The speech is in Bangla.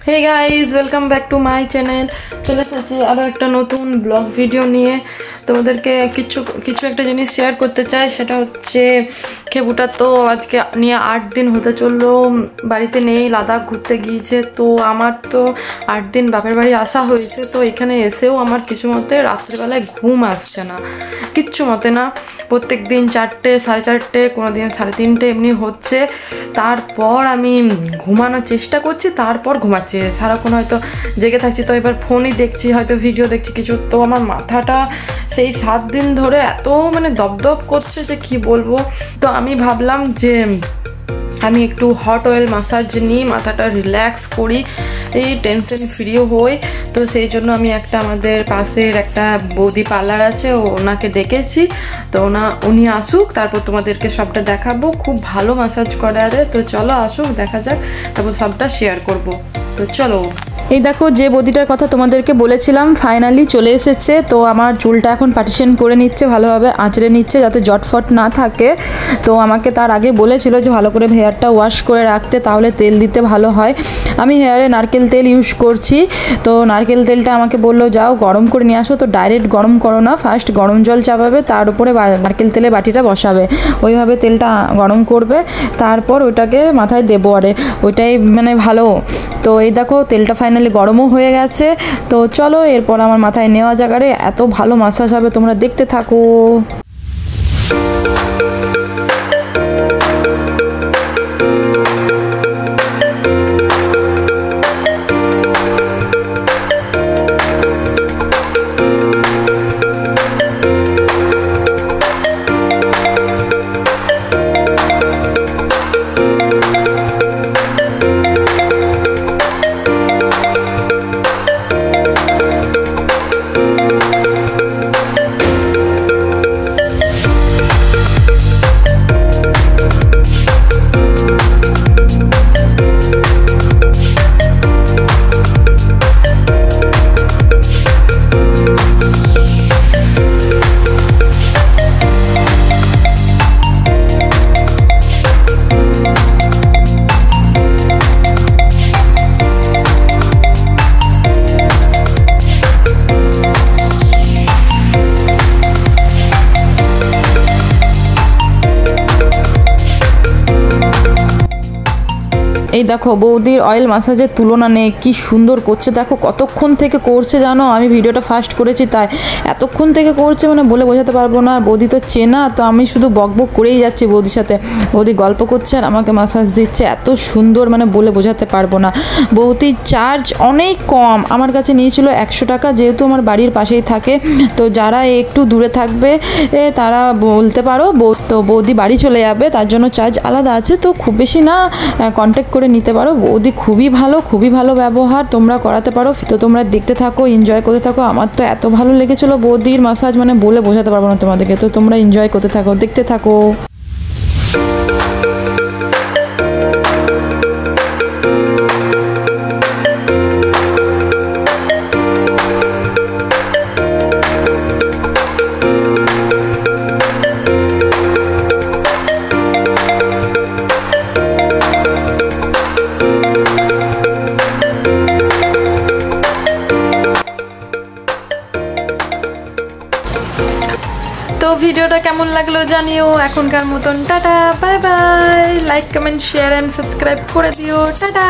Hey guys welcome back to my channel. चले এসেছি আরো একটা নতুন ব্লগ ভিডিও নিয়ে। তোমাদেরকে কিছু একটা জিনিস শেয়ার করতে চাই, সেটা হচ্ছে খেবুটা তো আজকে নিয়ে 8 দিন হতে চললো, বাড়িতে নেই, লাদাখ ঘুরতে গিয়েছে। তো আমার তো 8 দিন বাপের বাড়ি আসা হয়েছে। তো এখানে এসেও আমার কিছু মতে রাত্রিবেলায় ঘুম আসছে না, কিচ্ছু মতে না। প্রত্যেক দিন 4টে, 4:30, কোনো দিন 3:30 এমনি হচ্ছে। তারপর আমি ঘুমানোর চেষ্টা করছি, তারপর ঘুমাচ্ছি। সারাক্ষণ হয়তো জেগে থাকছি, তো এবার ফোনই দেখছি, হয়তো ভিডিও দেখছি কিছু। তো আমার মাথাটা সেই 7 দিন ধরে এত দপদপ করছে যে কি বলবো। তো আমি ভাবলাম যে আমি একটু হট অয়েল মাসাজ নিই, মাথাটা রিল্যাক্স করি, এই টেনশন ফ্রিও হই। তো সেই জন্য আমি আমাদের পাশের একটা বৌদি পার্লার আছে, ওনাকে ডেকেছি। তো উনি আসুক, তারপর তোমাদেরকে সবটা দেখাবো। খুব ভালো মাসাজ করে। আরে তো চলো আসুক, দেখা যাক, তারপর সবটা শেয়ার করব। তো চলো। এই দেখো, যে বদিটার কথা তোমাদেরকে বলেছিলাম ফাইনালি চলে এসেছে। তো আমার চুলটা এখন পার্টিশন করে নিচ্ছে, ভালোভাবে আঁচড়ে নিচ্ছে যাতে জটফট না থাকে। তো আমাকে তার আগে বলেছিল যে ভালো করে হেয়ারটা ওয়াশ করে রাখতে, তাহলে তেল দিতে ভালো হয়। আমি হেয়ারে নারকেল তেল ইউজ করছি। তো নারকেল তেলটা আমাকে বললো যাও গরম করে নিয়ে আসো। তো ডাইরেক্ট গরম করো না, ফার্স্ট গরম জল চাপাবে, তার উপরে নারকেল তেলে বাটিটা বসাবে, ওইভাবে তেলটা গরম করবে, তারপর ওইটাকে মাথায় দেবো। আরে ওইটাই ভালো। তো এই দেখো তেলটা ফাইনালি গরমও হয়ে গেছে। তো চলো এরপর আমার মাথায় নেওয়া জায়গায় এত ভালো মাসাজ হবে, তোমরা দেখতে থাকো। এই দেখো বৌদির অয়েল মাসাজের তুলনা নেই, কি সুন্দর করছে। দেখো কতক্ষণ থেকে করছে জানো, আমি ভিডিওটা ফার্স্ট করেছি তাই এতক্ষণ থেকে করছে, বলে বোঝাতে পারবো না। বৌদি তো চেনা, তো আমি শুধু বকবক করেই যাচ্ছি বৌদির সাথে। বৌদি গল্প করছে আর আমাকে মাসাজ দিচ্ছে, এত সুন্দর বলে বোঝাতে পারবো না। বৌদির চার্জ অনেক কম, আমার কাছে নিয়েছিল 100 টাকা, যেহেতু আমার বাড়ির পাশেই থাকে। তো যারা একটু দূরে থাকবে তারা বলতে পারো। তো বৌদি বাড়ি চলে যাবে, তার জন্য চার্জ আলাদা আছে। তো খুব বেশি না, কন্ট্যাক্ট করে নিতে পারো। বৌদি খুবই ভালো ব্যবহার, তোমরা করাতে পারো। তো তোমরা দেখতে থাকো, এনজয় করতে থাকো। আমার তো এত ভালো লেগেছিলো বৌদির মাসাজ, বলে বোঝাতে পারবো না তোমাদেরকে। তো তোমরা এনজয় করতে থাকো, দেখতে থাকো। তো ভিডিওটা কেমন লাগলো জানিও। এখনকার মতন tata, bye bye. Like, comment, share and subscribe করে দিও। টাটা।